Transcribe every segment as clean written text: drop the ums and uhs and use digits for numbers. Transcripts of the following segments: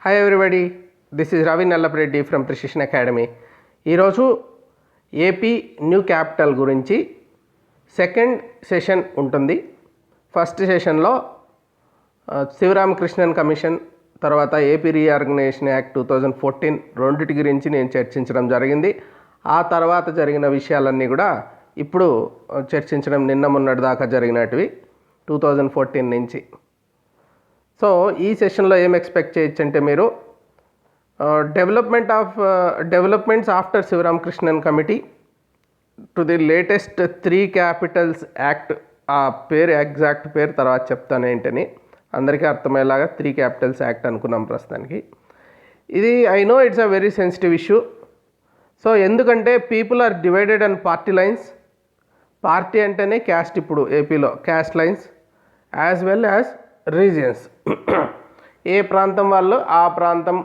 Hi everybody, this is Ravi Nallapareddy from precision academy. ఈరోజు AP new capital గురించి second session ఉంటుంది. First సెషన్లో Sivaramakrishnan commission తర్వాత ఏపీ రీఆర్గనైజేషన్ యాక్ట్ 2014 రెండిటి గురించి నేను చర్చించడం జరిగింది. ఆ తర్వాత జరిగిన విషయాలన్నీ కూడా ఇప్పుడు చర్చించడం నిన్న మొన్నటి దాకా జరిగినటివి 2014 నుంచి. సో ఈ సెషన్లో ఏం ఎక్స్పెక్ట్ చేయొచ్చు అంటే మీరు developments after Sivaramakrishnan committee to the latest 3 Capitals act. ఆ పేరు ఎగ్జాక్ట్ పేరు తర్వాత చెప్తాను ఏంటని, అందరికీ అర్థమయ్యేలాగా 3 క్యాపిటల్స్ యాక్ట్ అనుకున్నాం ప్రస్తుతానికి. ఇది I know it's a very sensitive issue. So ఎందుకంటే people are divided and party lines. Party అంటేనే క్యాస్ట్, ఇప్పుడు ఏపీలో caste lines as well as regions. ఏ ప్రాంతం వాళ్ళు ఆ ప్రాంతం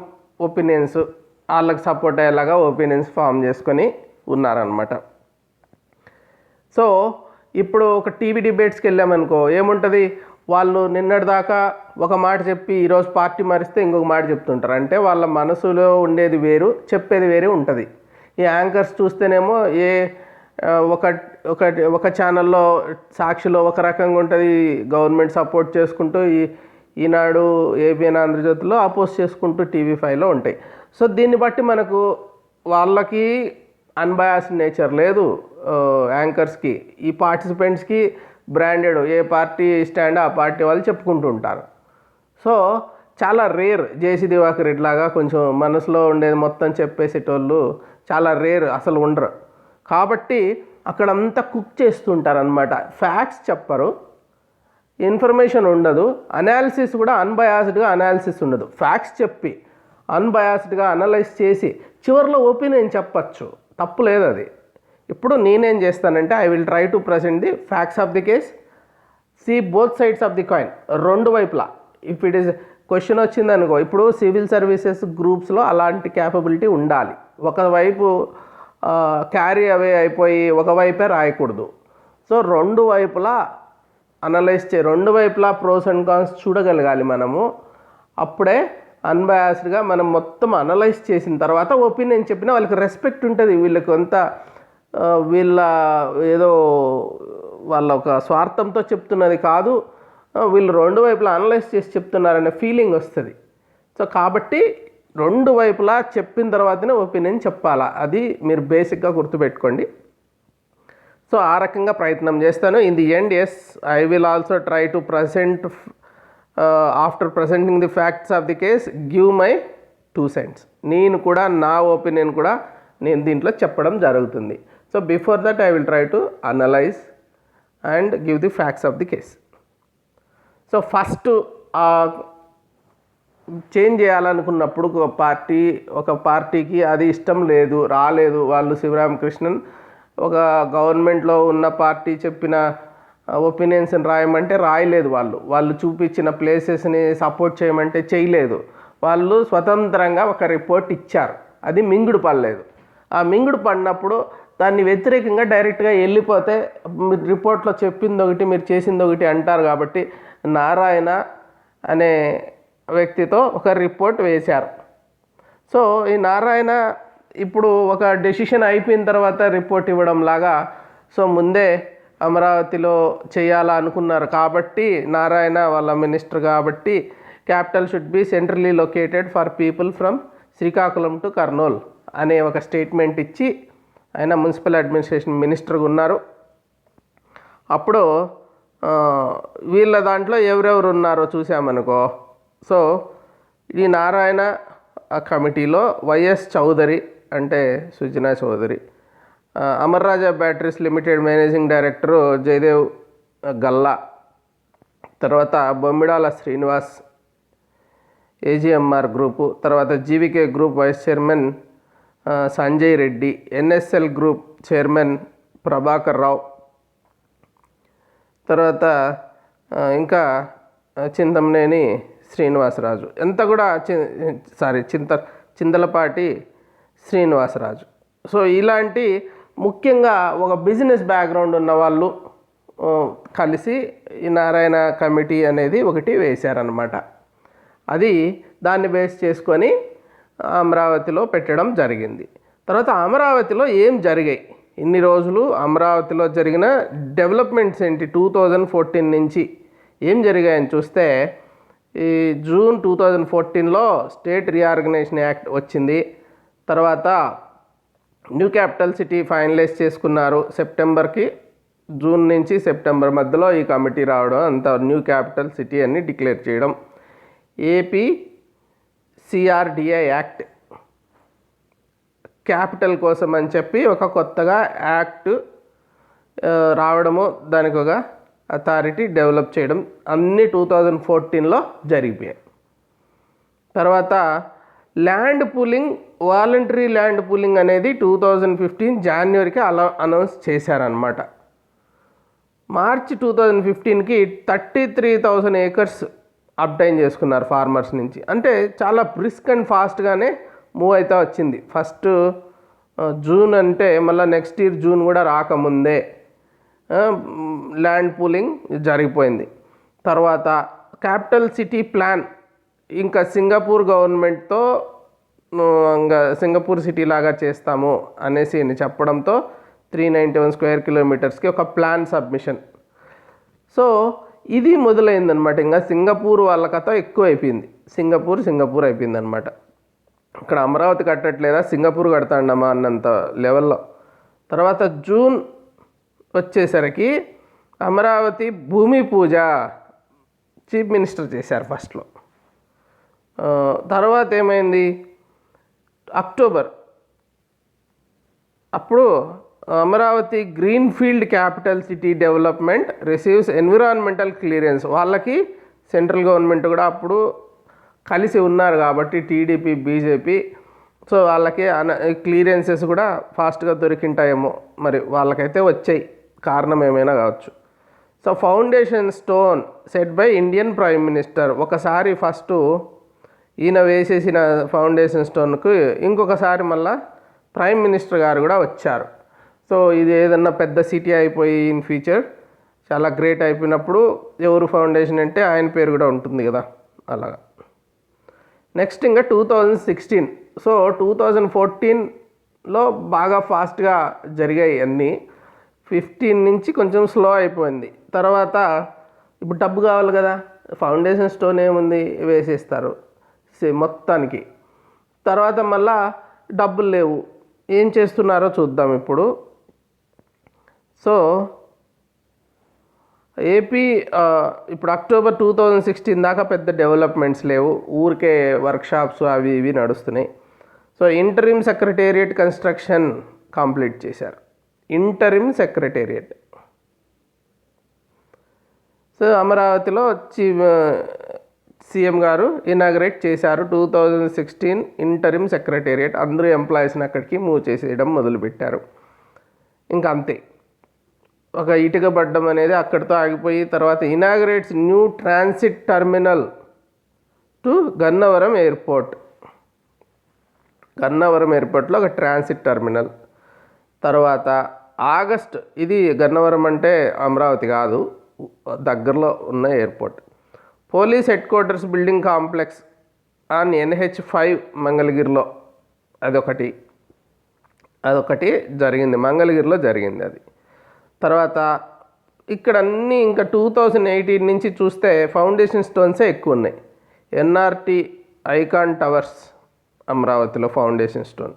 ఒపీనియన్స్ వాళ్ళకి సపోర్ట్ అయ్యేలాగా ఒపీనియన్స్ ఫామ్ చేసుకొని ఉన్నారనమాట. సో ఇప్పుడు ఒక టీవీ డిబేట్స్కి వెళ్ళామనుకో ఏముంటుంది, వాళ్ళు నిన్నటిదాకా ఒక మాట చెప్పి ఈరోజు పార్టీ మారిస్తే ఇంకొక మాట చెప్తుంటారు. అంటే వాళ్ళ మనసులో ఉండేది వేరు, చెప్పేది వేరే ఉంటుంది. ఈ యాంకర్స్ చూస్తేనేమో ఒక ఒక ఒక ఛానల్లో సాక్షిలో ఒక రకంగా ఉంటుంది, గవర్నమెంట్ సపోర్ట్ చేసుకుంటూ ఈనాడు ఏబిఎన్ ఆంధ్రజ్యోతిలో అపోజ్ చేసుకుంటూ టీవీ5లో ఉంటాయి. సో దీన్ని బట్టి మనకు వాళ్ళకి అన్బయాస్డ్ నేచర్ లేదు యాంకర్స్కి. ఈ పార్టిసిపెంట్స్కి బ్రాండెడ్ ఏ పార్టీ స్టాండ్ ఆ పార్టీ వాళ్ళు చెప్పుకుంటూ ఉంటారు. సో చాలా రేర్ జేసీ దివాకర్ రెడ్డిలాగా కొంచెం మనసులో ఉండేది మొత్తం చెప్పేసేటోళ్ళు చాలా రేర్, అసలు ఉండరు. కాబట్టి అక్కడంతా కుక్ చేస్తుంటారు అనమాట. ఫ్యాక్ట్స్ చెప్పరు, ఇన్ఫర్మేషన్ ఉండదు, అనాలిసిస్ కూడా అన్బయాస్డ్గా అనాలిసిస్ ఉండదు. ఫ్యాక్ట్స్ చెప్పి అన్బయాస్డ్గా అనలైజ్ చేసి చివరిలో ఒపీనియన్ చెప్పచ్చు, తప్పు లేదు అది. ఇప్పుడు నేనేం చేస్తానంటే I will try to present the facts of the case, see both sides of the coin, రెండు వైపులా. ఇఫ్ ఇట్ ఈస్ క్వశ్చన్ వచ్చిందనుకో, ఇప్పుడు సివిల్ సర్వీసెస్ గ్రూప్స్లో అలాంటి క్యాపబిలిటీ ఉండాలి. ఒకవైపు క్యారీ అవే అయిపోయి ఒకవైపే రాయకూడదు. సో రెండు వైపులా అనలైజ్ రెండు వైపులా ప్రోస్ అండ్ కాన్స్ చూడగలగాలి మనము. అప్పుడే అన్బయాస్డ్గా మనం మొత్తం అనలైజ్ చేసిన తర్వాత ఒపీనియన్ చెప్పినా వాళ్ళకి రెస్పెక్ట్ ఉంటుంది. వీళ్ళకి అంతా వీళ్ళ ఏదో వాళ్ళ ఒక స్వార్థంతో చెప్తున్నది కాదు, వీళ్ళు రెండు వైపులా అనలైజ్ చేసి చెప్తున్నారనే ఫీలింగ్ వస్తుంది. సో కాబట్టి రెండు వైపులా చెప్పిన తర్వాతనే ఒపీనియన్ చెప్పాలా, అది మీరు బేసిక్గా గుర్తుపెట్టుకోండి. సో ఆ రకంగా ప్రయత్నం చేస్తాను. In the end as I will also try to present after presenting the facts of the case give my 2 cents. నేను కూడా నా ఒపీనియన్ కూడా నేను దీంట్లో చెప్పడం జరుగుతుంది. So before that I will try to analyse and give the facts of the case. So first change చేయాలనుకున్నప్పుడు ఒక పార్టీకి అది ఇష్టం లేదు, రాలేదు. వాళ్ళు శివరామకృష్ణన్ ఒక గవర్నమెంట్లో ఉన్న పార్టీ చెప్పిన ఒపీనియన్స్ని రాయమంటే రాయలేదు. వాళ్ళు చూపించిన ప్లేసెస్ని సపోర్ట్ చేయమంటే చేయలేదు. వాళ్ళు స్వతంత్రంగా ఒక రిపోర్ట్ ఇచ్చారు, అది మింగుడు పడలేదు. ఆ మింగుడు పడినప్పుడు దాన్ని వ్యతిరేకంగా డైరెక్ట్గా వెళ్ళిపోతే రిపోర్ట్లో చెప్పింది ఒకటి మీరు చేసింది ఒకటి అంటారు. కాబట్టి నారాయణ అనే వ్యక్తితో ఒక రిపోర్ట్ వేశారు. సో ఈ నారాయణ ఇప్పుడు ఒక డెసిషన్ అయిపోయిన తర్వాత రిపోర్ట్ ఇవ్వడం లాగా, సో ముందే అమరావతిలో చేయాలా అనుకున్నారు. కాబట్టి నారాయణ వాళ్ళ మినిస్టర్ కాబట్టి capital should be centrally located for people from Srikakulam to Kurnool అనే ఒక స్టేట్మెంట్ ఇచ్చి ఆయన మున్సిపల్ అడ్మినిస్ట్రేషన్ మినిస్టర్గా ఉన్నారు. అప్పుడు వీళ్ళ దాంట్లో ఎవరెవరు ఉన్నారో చూసామనుకో. సో ఈ నారాయణ కమిటీలో వైఎస్ చౌదరి అంటే Sujana Chowdary, Amar Raja batteries limited managing director Jayadev Galla, తర్వాత బొమ్మిడాల శ్రీనివాస్ ఏజీఎంఆర్ గ్రూపు, తర్వాత GVK group vice chairman Sanjay Reddy, NSL group chairman Prabhakar Rao, తర్వాత ఇంకా చింతమనేని శ్రీనివాసరాజు, ఎంత కూడా చింతలపాటి శ్రీనివాసరాజు. సో ఇలాంటి ముఖ్యంగా ఒక బిజినెస్ బ్యాక్గ్రౌండ్ ఉన్న వాళ్ళు కలిసి ఈ నారాయణ కమిటీ అనేది ఒకటి వేశారనమాట. అది దాన్ని బేస్ చేసుకొని అమరావతిలో పెట్టడం జరిగింది. తర్వాత అమరావతిలో ఏం జరిగాయి, ఇన్ని రోజులు అమరావతిలో జరిగిన డెవలప్మెంట్స్ ఏంటి, 2014 నుంచి ఏం జరిగాయని చూస్తే, ఈ జూన్ 2014లో స్టేట్ రీఆర్గనైజేషన్ యాక్ట్ వచ్చింది. తర్వాత న్యూ క్యాపిటల్ సిటీ ఫైనలైజ్ చేసుకున్నారు సెప్టెంబర్కి. జూన్ నుంచి సెప్టెంబర్ మధ్యలో ఈ కమిటీ రావడం, అంత న్యూ క్యాపిటల్ సిటీ అని డిక్లేర్ చేయడం. ఏపీ సిఆర్డిఏ యాక్ట్, క్యాపిటల్ కోసం అని చెప్పి ఒక కొత్తగా యాక్ట్ రావడము, దానికి ఒక అథారిటీ డెవలప్ చేయడం, అన్నీ 2014లో జరిగిపోయాయి. తర్వాత land pooling, voluntary land pooling అనేది 2015 జనవరికి అనౌన్స్ చేశారనమాట. మార్చి 2015కి 33,000 ఏకర్స్ అబ్టైన్ చేసుకున్నారు ఫార్మర్స్ నుంచి. అంటే చాలా బ్రిస్క్ అండ్ ఫాస్ట్గానే మూవ్ అయితే వచ్చింది. ఫస్ట్ జూన్ అంటే మళ్ళీ నెక్స్ట్ ఇయర్ జూన్ కూడా రాకముందే ల్యాండ్ పూలింగ్ జరిగిపోయింది. తర్వాత క్యాపిటల్ సిటీ ప్లాన్, ఇంకా సింగపూర్ గవర్నమెంట్తో ఇంకా సింగపూర్ సిటీ లాగా చేస్తాము అనేసి చెప్పడంతో 391 స్క్వేర్ కిలోమీటర్స్కి ఒక ప్లాన్ సబ్మిషన్. సో ఇది మొదలైందనమాట. ఇంకా సింగపూర్ వాళ్ళ కథ ఎక్కువ అయిపోయింది. సింగపూర్ అయిపోయింది అనమాట. ఇక్కడ అమరావతి కట్టట్లేదా, సింగపూర్ కడతాండమా అన్నంత లెవెల్లో. తర్వాత జూన్ వచ్చేసరికి అమరావతి భూమి పూజ చీఫ్ మినిస్టర్ చేశారు ఫస్ట్లో. తర్వాత ఏమైంది, అక్టోబర్ అప్పుడు Amaravati green field capital city development receives environmental clearance. వాళ్ళకి సెంట్రల్ గవర్నమెంట్ కూడా అప్పుడు కలిసి ఉన్నారు కాబట్టి టీడీపీ బీజేపీ, సో వాళ్ళకి క్లియరెన్సెస్ కూడా ఫాస్ట్గా దొరికింటాయేమో, మరి వాళ్ళకైతే వచ్చాయి, కారణం ఏమైనా కావచ్చు. So foundation stone set by Indian prime minister. ఒకసారి ఫస్ట్ ఈయన వేసేసిన ఫౌండేషన్ స్టోన్కు ఇంకొకసారి మళ్ళా ప్రైమ్ మినిస్టర్ గారు కూడా వచ్చారు. సో ఇది ఏదన్నా పెద్ద సిటీ అయిపోయి ఇన్ ఫ్యూచర్ చాలా గ్రేట్ అయిపోయినప్పుడు ఎవరు ఫౌండేషన్ అంటే ఆయన పేరు కూడా ఉంటుంది కదా, అలాగా. నెక్స్ట్ ఇంకా 2016. సో 2014లో బాగా ఫాస్ట్గా జరిగాయి అన్నీ. 15 నుంచి కొంచెం స్లో అయిపోయింది. తర్వాత ఇప్పుడు డబ్బు కావాలి కదా, ఫౌండేషన్ స్టోన్ ఏముంది, వేసేస్తారు మొత్తానికి. తర్వాత మళ్ళా డబ్బులు లేవు, ఏం చేస్తున్నారో చూద్దాం ఇప్పుడు. సో ఏపీ ఇప్పుడు అక్టోబర్ 2016 దాకా పెద్ద డెవలప్మెంట్స్ లేవు, ఊరికే వర్క్షాప్స్ అవి ఇవి నడుస్తున్నాయి. So interim secretariat construction complete చేశారు. Interim secretariat. సో అమరావతిలో సీఎం గారు ఇనాగ్రేట్ చేశారు 2016 ఇంటరిమ్ సెక్రటేరియట్. అందరూ ఎంప్లాయీస్ని అక్కడికి మూవ్ చేసేయడం మొదలుపెట్టారు. ఇంకా అంతే, ఒక ఇటుక పడ్డం అనేది అక్కడితో ఆగిపోయి, తర్వాత inaugurates new transit terminal to Gannavaram airport. Gannavaram ఎయిర్పోర్ట్లో ఒక ట్రాన్సిట్ టర్మినల్. తర్వాత ఆగస్ట్, ఇది గన్నవరం అంటే అమరావతి కాదు, దగ్గరలో ఉన్న airport. Police head quarters building complex on NH5 మంగళగిరిలో, అదొకటి జరిగింది, మంగళగిరిలో జరిగింది అది. తర్వాత ఇక్కడ అన్నీ ఇంకా 2018 నుంచి చూస్తే ఫౌండేషన్ స్టోన్సే ఎక్కువ ఉన్నాయి. NRT ఐకాన్ టవర్స్ అమరావతిలో foundation stone.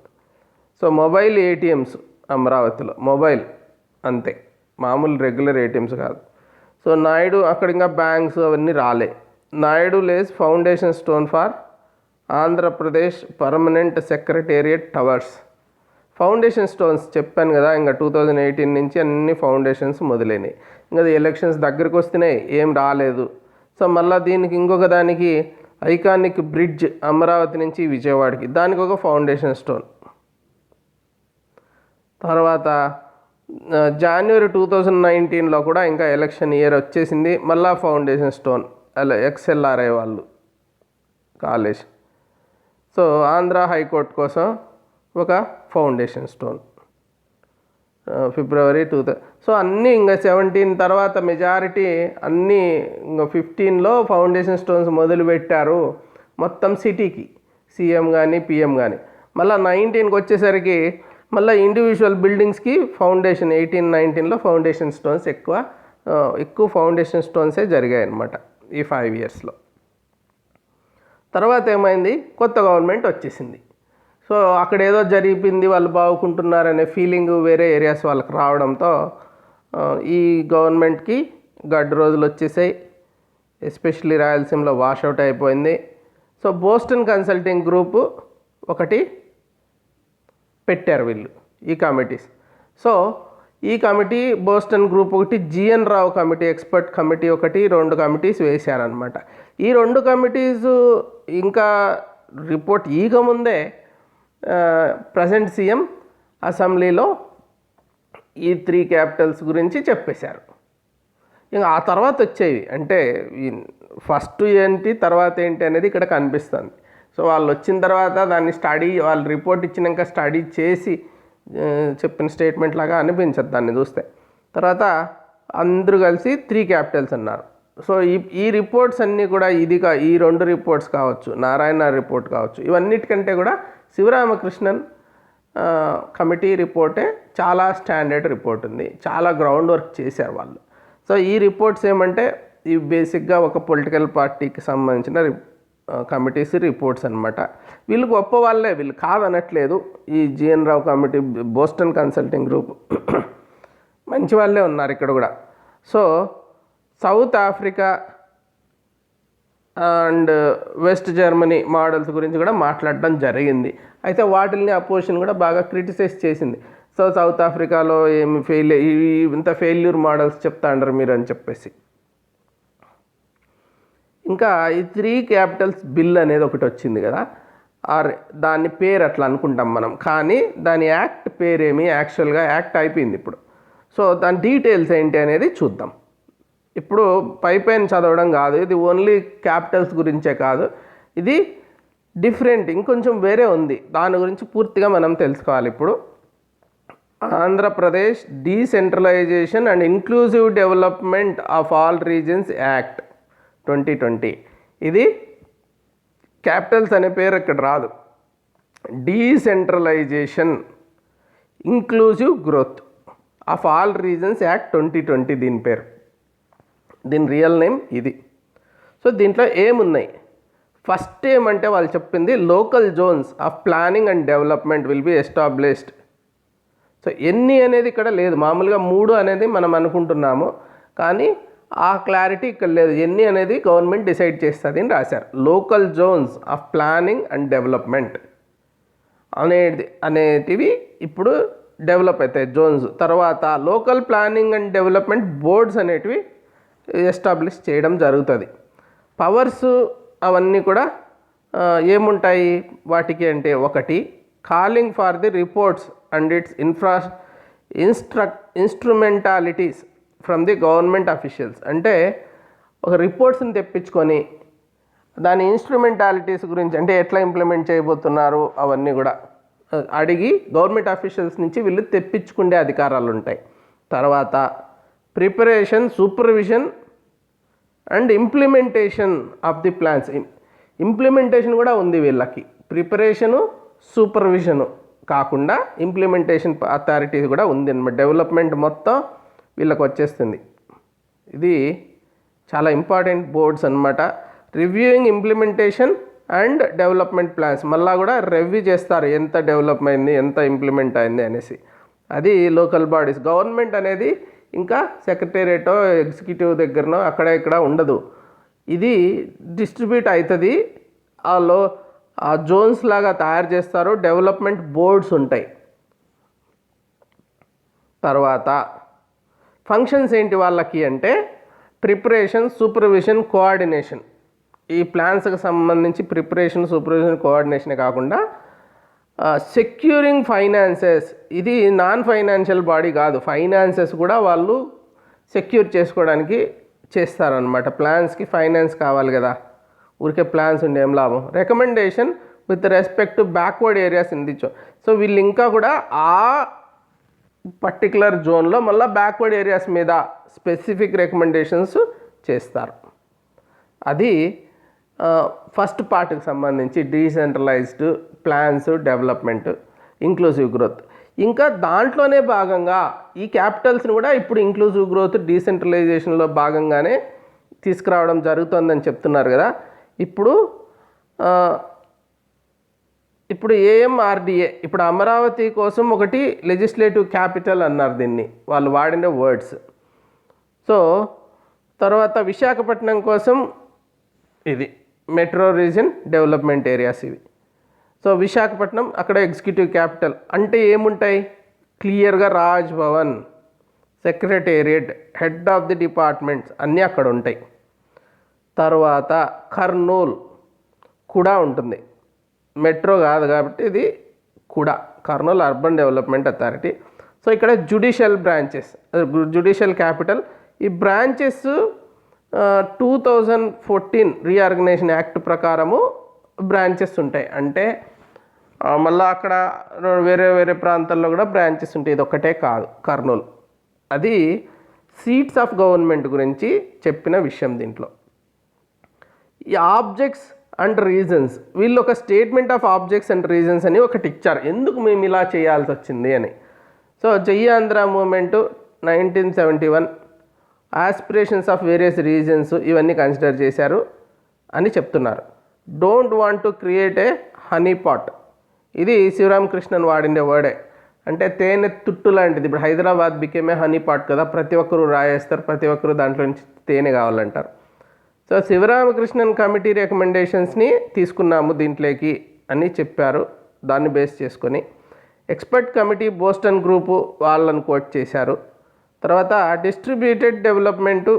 So mobile ATMs అమరావతిలో, మొబైల్ అంతే, మామూలు రెగ్యులర్ ATMs కాదు. సో నాయుడు అక్కడ ఇంకా బ్యాంక్స్ అవన్నీ రాలే. Naidu Lay's foundation stone for Andhra Pradesh permanent secretariat towers. Foundation stones చెప్పాను కదా, ఇంకా 2018 నుంచి అన్ని ఫౌండేషన్స్ మొదలైనవి. ఇంకా ఎలక్షన్స్ దగ్గరికి వస్తున్నాయి, ఏం రాలేదు. సో మళ్ళీ దీనికి ఇంకొక దానికి ఐకానిక్ బ్రిడ్జ్ అమరావతి నుంచి విజయవాడకి, దానికి ఒక ఫౌండేషన్ స్టోన్. తర్వాత జనవరి 2019లో కూడా ఇంకా ఎలక్షన్ ఇయర్ వచ్చేసింది, మళ్ళా ఫౌండేషన్ స్టోన్ XLRI వాళ్ళు కాలేజ్. సో ఆంధ్ర హైకోర్టు కోసం ఒక ఫౌండేషన్ స్టోన్ ఫిబ్రవరి 2000. సో అన్నీ ఇంకా 17 తర్వాత మెజారిటీ అన్నీ ఇంకా 15లో ఫౌండేషన్ స్టోన్స్ మొదలుపెట్టారు. మొత్తం సిటీకి, సీఎం కానీ పిఎం కానీ. మళ్ళీ 19కి వచ్చేసరికి మళ్ళీ ఇండివిజువల్ బిల్డింగ్స్కి ఫౌండేషన్ 18-19లో ఫౌండేషన్ స్టోన్స్ ఎక్కువ ఫౌండేషన్ స్టోన్సే జరిగాయి అన్నమాట ఈ 5 ఇయర్స్లో. తర్వాత ఏమైంది, కొత్త గవర్నమెంట్ వచ్చేసింది. సో అక్కడ ఏదో జరిపింది, వాళ్ళు బాగుంటున్నారనే ఫీలింగ్ వేరే ఏరియాస్ వాళ్ళకి రావడంతో ఈ గవర్నమెంట్కి గడ్డు రోజులు వచ్చేసాయి. ఎస్పెషల్లీ రాయలసీమలో వాషౌట్ అయిపోయింది. సో బోస్టన్ కన్సల్టింగ్ గ్రూపు ఒకటి పెట్టారు వీళ్ళు, ఈ కమిటీస్. సో ఈ కమిటీ బోస్టన్ గ్రూప్ ఒకటి, జిఎన్ రావు కమిటీ ఎక్స్పర్ట్ కమిటీ ఒకటి, 2 కమిటీస్ వేశారనమాట. ఈ 2 కమిటీస్ ఇంకా రిపోర్ట్ ఈగముందే ప్రజెంట్ సీఎం అసెంబ్లీలో ఈ 3 క్యాపిటల్స్ గురించి చెప్పేశారు. ఇంకా ఆ తర్వాత వచ్చేవి అంటే ఫస్ట్ ఏంటి తర్వాత ఏంటి అనేది ఇక్కడ కనిపిస్తుంది. సో వాళ్ళు వచ్చిన తర్వాత దాన్ని వాళ్ళు రిపోర్ట్ ఇచ్చినాక స్టడీ చేసి చెప్పిన స్టేట్మెంట్ లాగా అనిపించదు దాన్ని చూస్తే. తర్వాత అందరూ కలిసి 3 క్యాపిటల్స్ అన్నారు. సో ఈ రిపోర్ట్స్ అన్నీ కూడా ఈ 2 రిపోర్ట్స్ కావచ్చు, నారాయణ రిపోర్ట్ కావచ్చు, ఇవన్నిటికంటే కూడా శివరామకృష్ణన్ కమిటీ రిపోర్టే చాలా స్టాండర్డ్ రిపోర్ట్ ఉంది. చాలా గ్రౌండ్ వర్క్ చేశారు వాళ్ళు. సో ఈ రిపోర్ట్స్ ఏమంటే ఇవి బేసిక్గా ఒక పొలిటికల్ పార్టీకి సంబంధించిన కమిటీస్ రిపోర్ట్స్ అనమాట. వీళ్ళు గొప్ప వాళ్ళే, వీళ్ళు కాదనట్లేదు. ఈ జిఎన్ రావు కమిటీ, బోస్టన్ కన్సల్టింగ్ గ్రూప్ మంచి వాళ్ళే ఉన్నారు ఇక్కడ కూడా. So south Africa and west Germany models గురించి కూడా మాట్లాడడం జరిగింది. అయితే వాటిని అపోజిషన్ కూడా బాగా క్రిటిసైజ్ చేసింది. సో సౌత్ ఆఫ్రికాలో ఏమి ఇంత ఫెయిల్యూర్ మోడల్స్ చెప్తా అంటారు మీరు అని చెప్పేసి. ఇంకా ఈ 3 క్యాపిటల్స్ బిల్ అనేది ఒకటి వచ్చింది కదా, దాని పేరు అట్లా అనుకుంటాం మనం, కానీ దాని యాక్ట్ పేరేమి, యాక్చువల్గా యాక్ట్ అయిపోయింది ఇప్పుడు. సో దాని డీటెయిల్స్ ఏంటి అనేది చూద్దాం. ఇప్పుడు పైపైన చదవడం కాదు, ఇది ఓన్లీ క్యాపిటల్స్ గురించే కాదు, ఇది డిఫరెంట్ ఇంకొంచెం వేరే ఉంది. దాని గురించి పూర్తిగా మనం తెలుసుకోవాలి. ఇప్పుడు Andhra Pradesh decentralisation and inclusive development of all reasons act 2020. ఇది క్యాపిటల్స్ అనే పేరు ఇక్కడ రాదు. Decentralisation inclusive growth of all reasons act 2020 దీని పేరు. దీని రియల్ నేమ్ ఇది. సో దీంట్లో ఏమున్నాయి, ఫస్ట్ ఏమంటే వాళ్ళు చెప్పింది local zones of planning and development will be established. So ఎన్ని అనేది ఇక్కడ లేదు, మామూలుగా 3 అనేది మనం అనుకుంటున్నాము, కానీ ఆ క్లారిటీ ఇక్కడ లేదు. ఎన్ని అనేది గవర్నమెంట్ డిసైడ్ చేస్తుంది అని రాశారు. Local zones of planning and development అనేటివి ఇప్పుడు డెవలప్ అవుతాయి జోన్స్. తర్వాత local planning and development boards అనేటివి ఎస్టాబ్లిష్ చేయడం జరుగుతుంది. పవర్స్ అవన్నీ కూడా ఏముంటాయి వాటికి అంటే, ఒకటి calling for the reports and its instrumentalities from the government officials. అంటే ఒక రిపోర్ట్స్ని తెప్పించుకొని దాని ఇన్స్ట్రుమెంటాలిటీస్ గురించి, అంటే ఎట్లా ఇంప్లిమెంట్ చేయబోతున్నారు అవన్నీ కూడా అడిగి గవర్నమెంట్ అఫీషియల్స్ నుంచి వీళ్ళు తెప్పించుకునే అధికారాలు ఉంటాయి. తర్వాత preparation, supervision and implementation of the plans. Implementation కూడా ఉంది వీళ్ళకి. ప్రిపరేషను, సూపర్విజను కాకుండా ఇంప్లిమెంటేషన్ అథారిటీ కూడా ఉంది అన్నమాట. డెవలప్మెంట్ మొత్తం వీళ్ళకి వచ్చేస్తుంది. ఇది చాలా ఇంపార్టెంట్ బోర్డ్స్ అన్నమాట. Reviewing implementation and development plans, మళ్ళీ కూడా రివ్యూ చేస్తారు ఎంత డెవలప్ అయింది, ఎంత ఇంప్లిమెంట్ అయింది అనేసి. అది లోకల్ బాడీస్. గవర్నమెంట్ అనేది ఇంకా సెక్రటేరియటో ఎగ్జిక్యూటివ్ దగ్గరనో అక్కడ ఇక్కడ ఉండదు. ఇది డిస్ట్రిబ్యూట్ అవుతుంది. ఆ జోన్స్ లాగా తయారు చేస్తారు. డెవలప్మెంట్ బోర్డ్స్ ఉంటాయి. తర్వాత ఫంక్షన్స్ ఏంటి వాళ్ళకి అంటే, ప్రిపరేషన్, సూపర్విజన్, కోఆర్డినేషన్. ఈ ప్లాన్స్కి సంబంధించి ప్రిపరేషన్, సూపర్విజన్, కోఆర్డినేషనే కాకుండా సెక్యూరింగ్ ఫైనాన్సెస్. ఇది నాన్ ఫైనాన్షియల్ బాడీ కాదు, ఫైనాన్సెస్ కూడా వాళ్ళు సెక్యూర్ చేసుకోవడానికి చేస్తారనమాట. ప్లాన్స్కి ఫైనాన్స్ కావాలి కదా, ఊరికే ప్లాన్స్ ఉండే ఏం లాభం. Recommendation with respect to backward areas in the zone. So వీళ్ళు ఇంకా కూడా ఆ పర్టికులర్ జోన్లో మళ్ళీ బ్యాక్వర్డ్ ఏరియాస్ మీద స్పెసిఫిక్ రికమెండేషన్స్ చేస్తారు. అది ఫస్ట్ పార్ట్కి సంబంధించి decentralised plans, development, inclusive growth. ఇంకా దాంట్లోనే భాగంగా ఈ క్యాపిటల్స్ని కూడా ఇప్పుడు ఇంక్లూజివ్ గ్రోత్, డీసెంట్రలైజేషన్లో భాగంగానే తీసుకురావడం జరుగుతుందని చెప్తున్నారు కదా. ఇప్పుడు ఏఎంఆర్డిఏ, ఇప్పుడు అమరావతి కోసం ఒకటి లెజిస్లేటివ్ క్యాపిటల్ అన్నారు దీన్ని, వాళ్ళు వాడిన వర్డ్స్. సో తర్వాత విశాఖపట్నం కోసం ఇది మెట్రో రీజన్ డెవలప్మెంట్ ఏరియాస్ ఇవి. సో విశాఖపట్నం అక్కడ ఎగ్జిక్యూటివ్ క్యాపిటల్ అంటే ఏముంటాయి, క్లియర్గా Raj Bhavan, secretariat, head of the departments అన్నీ అక్కడ ఉంటాయి. తర్వాత కర్నూలు కూడా ఉంటుంది, మెట్రో కాదు కాబట్టి ఇది కూడా Kurnool urban development authority. So ఇక్కడ జ్యుడిషియల్ బ్రాంచెస్, జ్యుడిషియల్ క్యాపిటల్. ఈ బ్రాంచెస్ 2014 రీఆర్గనైజేషన్ యాక్ట్ ప్రకారము బ్రాంచెస్ ఉంటాయి. అంటే మళ్ళీ అక్కడ వేరే వేరే ప్రాంతాల్లో కూడా బ్రాంచెస్ ఉంటాయి, ఇది ఒక్కటే కాదు కర్నూలు. అది సీట్స్ ఆఫ్ గవర్నమెంట్ గురించి చెప్పిన విషయం. దీంట్లో ఈ ఆబ్జెక్ట్స్ అండ్ రీజన్స్, వీళ్ళు ఒక statement of objects and reasons అని ఒకటి ఇచ్చారు, ఎందుకు మేము ఇలా చేయాల్సి వచ్చింది అని. So Jai Andhra movement 1971, aspirations of various regions ఇవన్నీ కన్సిడర్ చేశారు అని చెప్తున్నారు. Don't want to create a honey pot, ఇది శివరామకృష్ణన్ వాడిండే వర్డే. అంటే తేనె తుట్టు లాంటిది. ఇప్పుడు హైదరాబాద్ బికేమే హనీ పాట్ కదా, ప్రతి ఒక్కరు రాయేస్తారు, ప్రతి ఒక్కరు దాంట్లో నుంచి తేనె కావాలంటారు. సో శివరామకృష్ణన్ కమిటీ రికమెండేషన్స్ని తీసుకున్నాము దీంట్లోకి అని చెప్పారు. దాన్ని బేస్ చేసుకొని ఎక్స్పర్ట్ కమిటీ బోస్టన్ గ్రూపు వాళ్ళని కోట్ చేశారు. తర్వాత డిస్ట్రిబ్యూటెడ్ డెవలప్మెంటు,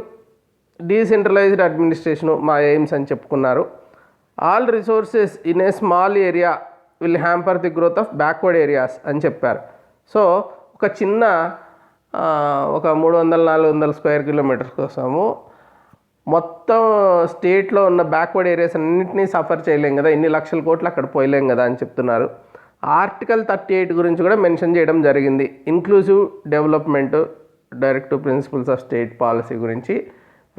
డీసెంట్రలైజ్డ్ అడ్మినిస్ట్రేషను మా ఎయిమ్స్ అని చెప్పుకున్నారు. All resources in a small area will hamper the growth of backward areas అని చెప్పారు. సో ఒక చిన్న ఒక 300-400 స్క్వేర్ కిలోమీటర్స్ కోసము మొత్తం స్టేట్లో ఉన్న బ్యాక్వర్డ్ ఏరియాస్ అన్నింటినీ సఫర్ చేయలేం కదా, ఇన్ని లక్షల కోట్లు అక్కడ పోయలేం కదా అని చెప్తున్నారు. ఆర్టికల్ 38 గురించి కూడా మెన్షన్ చేయడం జరిగింది. Inclusive development, directive principles of state policy గురించి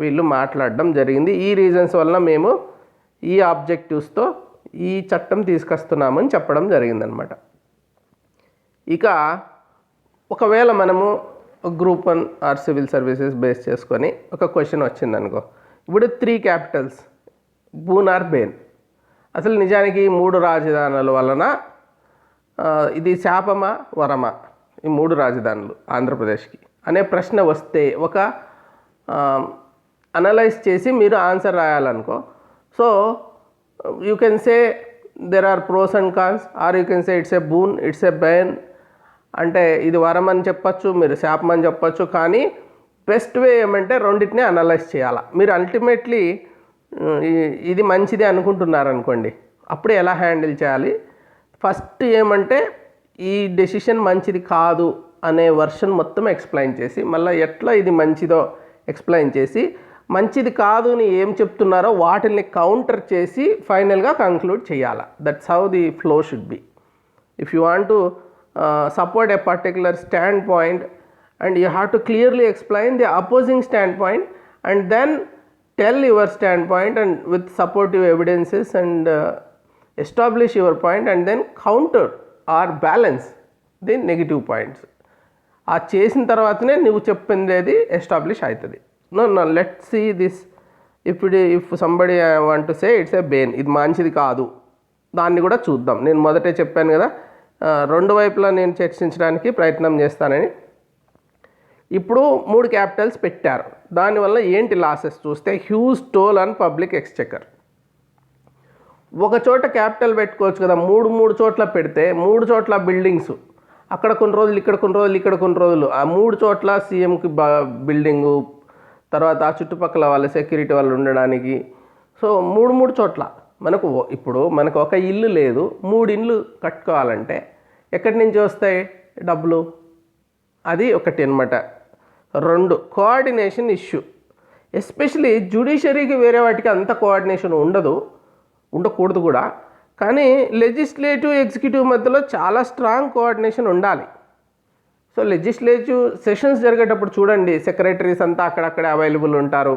వీళ్ళు మాట్లాడడం జరిగింది. ఈ రీజన్స్ వల్ల మేము ఈ ఆబ్జెక్టివ్స్తో ఈ చట్టం తీసుకొస్తున్నామని చెప్పడం జరిగిందనమాట. ఇక ఒకవేళ మనము group 1 or civil services base చేసుకొని ఒక క్వశ్చన్ వచ్చిందనుకో, ఇప్పుడు 3 క్యాపిటల్స్ బూన్ ఆర్ బేన్, అసలు నిజానికి 3 రాజధానుల వలన ఇది శాపమా వరమా, ఈ 3 రాజధానులు ఆంధ్రప్రదేశ్కి అనే ప్రశ్న వస్తే ఒక అనలైజ్ చేసి మీరు ఆన్సర్ రాయాలనుకో. So you can say there are pros and cons, or you can say it's a boon, it's a bane. అంటే ఇది వరం అని చెప్పచ్చు, మీరు శాపం అని చెప్పచ్చు. కానీ బెస్ట్ వే ఏమంటే రెండింటిని అనలైజ్ చేయాలా. మీరు అల్టిమేట్లీ ఇది మంచిది అనుకుంటున్నారనుకోండి, అప్పుడు ఎలా హ్యాండిల్ చేయాలి. ఫస్ట్ ఏమంటే ఈ డెసిషన్ మంచిది కాదు అనే వర్షన్ మొత్తం ఎక్స్ప్లెయిన్ చేసి, మళ్ళీ ఎట్లా ఇది మంచిదో ఎక్స్ప్లెయిన్ చేసి, మంచిది కాదు అని ఏం చెప్తున్నారో వాటిని కౌంటర్ చేసి ఫైనల్గా కంక్లూడ్ చేయాలి. That's how the flow should be. If you want to support a particular standpoint, and you have to clearly explain the opposing standpoint and then tell your standpoint and with supportive evidences and establish your point and then counter or balance the negative points. ఆ చేసిన తర్వాతనే నువ్వు చెప్పింది establish అవుతుంది. No let's see this. If somebody want to say it's a bane, ఇది మంచిది కాదు, దాన్ని కూడా చూద్దాం. నేను మొదటే చెప్పాను కదా, రెండు వైపులా నేను చర్చించడానికి ప్రయత్నం చేస్తానని. ఇప్పుడు 3 క్యాపిటల్స్ పెట్టారు, దానివల్ల ఏంటి లాసెస్ చూస్తే huge toll on public exchequer. ఒక చోట క్యాపిటల్ పెట్టుకోవచ్చు కదా, 3 చోట్ల పెడితే 3 చోట్ల బిల్డింగ్స్, అక్కడ కొన్ని రోజులు, ఇక్కడ కొన్ని రోజులు, ఇక్కడ కొన్ని రోజులు, ఆ 3 చోట్ల సీఎంకి బిల్డింగు, తర్వాత ఆ చుట్టుపక్కల వాళ్ళ సెక్యూరిటీ వాళ్ళు ఉండడానికి. సో 3 చోట్ల ఇప్పుడు మనకు ఒక ఇల్లు లేదు, 3 ఇండ్లు కట్టుకోవాలంటే ఎక్కడి నుంచి వస్తాయి డబ్బులు? అది ఒకటి అన్నమాట. 2 కోఆర్డినేషన్ ఇష్యూ. ఎస్పెషలీ జ్యుడిషియరీకి వేరే వాటికి అంత కోఆర్డినేషన్ ఉండకూడదు కూడా. కానీ లెజిస్లేటివ్ ఎగ్జిక్యూటివ్ మధ్యలో చాలా స్ట్రాంగ్ కోఆర్డినేషన్ ఉండాలి. సో లెజిస్లేటివ్ సెషన్స్ జరిగేటప్పుడు చూడండి, సెక్రటరీస్ అంతా అక్కడక్కడే అవైలబుల్ ఉంటారు,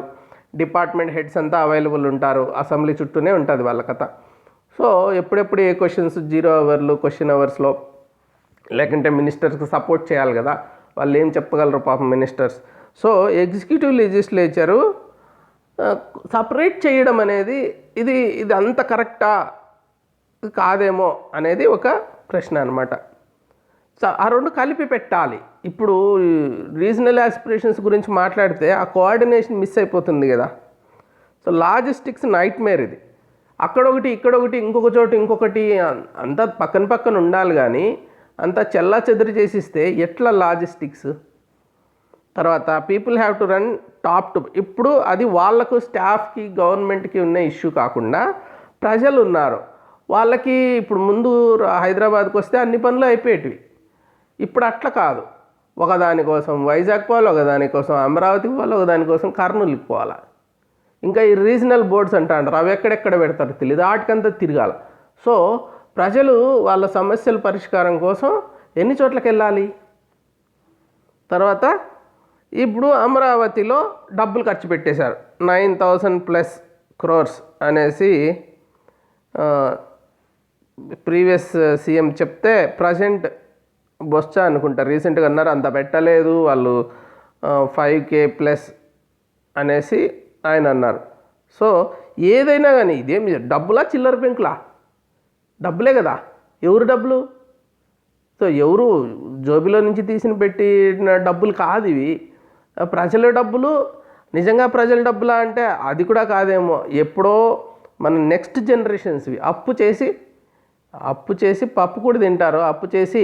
డిపార్ట్మెంట్ హెడ్స్ అంతా అవైలబుల్ ఉంటారు, అసెంబ్లీ చుట్టూనే ఉంటుంది వాళ్ళ కథ. సో ఎప్పుడెప్పుడు ఏ క్వశ్చన్స్ 0 అవర్లు క్వశ్చన్ అవర్స్లో, లేకుంటే మినిస్టర్స్కి సపోర్ట్ చేయాలి కదా, వాళ్ళు ఏం చెప్పగలరు పాపం ministers. So executive legislature separate చేయడం అనేది ఇది అంత కరెక్టా కాదేమో అనేది ఒక ప్రశ్న అనమాట. సో ఆ రెండు కలిపి పెట్టాలి. ఇప్పుడు రీజనల్ ఆస్పిరేషన్స్ గురించి మాట్లాడితే ఆ కోఆర్డినేషన్ మిస్ అయిపోతుంది కదా. సో లాజిస్టిక్స్ నైట్ మేర్ ఇది. అక్కడొకటి ఇక్కడొకటి ఇంకొక చోటు ఇంకొకటి అంతా పక్కన పక్కన ఉండాలి, కానీ అంతా చెల్లా చెదరు చేసిస్తే ఎట్లా లాజిస్టిక్స్. తర్వాత people have to run top to. ఇప్పుడు అది వాళ్ళకు స్టాఫ్కి గవర్నమెంట్కి ఉన్న ఇష్యూ కాకుండా ప్రజలు ఉన్నారు వాళ్ళకి. ఇప్పుడు ముందు హైదరాబాద్కి వస్తే అన్ని పనులు అయిపోయేటివి, ఇప్పుడు అట్లా కాదు. ఒకదానికోసం వైజాగ్ పోవాలి, ఒకదానికోసం అమరావతికి పోవాలి, ఒకదానికోసం కర్నూలుకి పోవాలి. ఇంకా ఈ రీజనల్ బోర్డ్స్ అంటారు, అవి ఎక్కడెక్కడ పెడతారో తెలియదు, వాటికంతా తిరగాలి. సో ప్రజలు వాళ్ళ సమస్యల పరిష్కారం కోసం ఎన్ని చోట్లకి వెళ్ళాలి. తర్వాత ఇప్పుడు అమరావతిలో డబ్బులు ఖర్చు పెట్టేశారు, 9,000+ crores అనేసి ప్రీవియస్ సీఎం చెప్తే, ప్రజెంట్ బొత్స అనుకుంటారు రీసెంట్గా అన్నారు అంత పెట్టలేదు వాళ్ళు, 5K+ అనేసి ఆయన అన్నారు. సో ఏదైనా కానీ ఇదేం డబ్బులా చిల్లర పెంకులా, డబ్బులే కదా. ఎవరు డబ్బులు? సో ఎవరు జోబిలో నుంచి తీసిన పెట్టిన డబ్బులు కాదు ఇవి, ప్రజల డబ్బులు. నిజంగా ప్రజల డబ్బులా అంటే అది కూడా కాదేమో, ఎప్పుడో మన నెక్స్ట్ జనరేషన్స్వి. అప్పు చేసి పప్పు కూడా తింటారు, అప్పు చేసి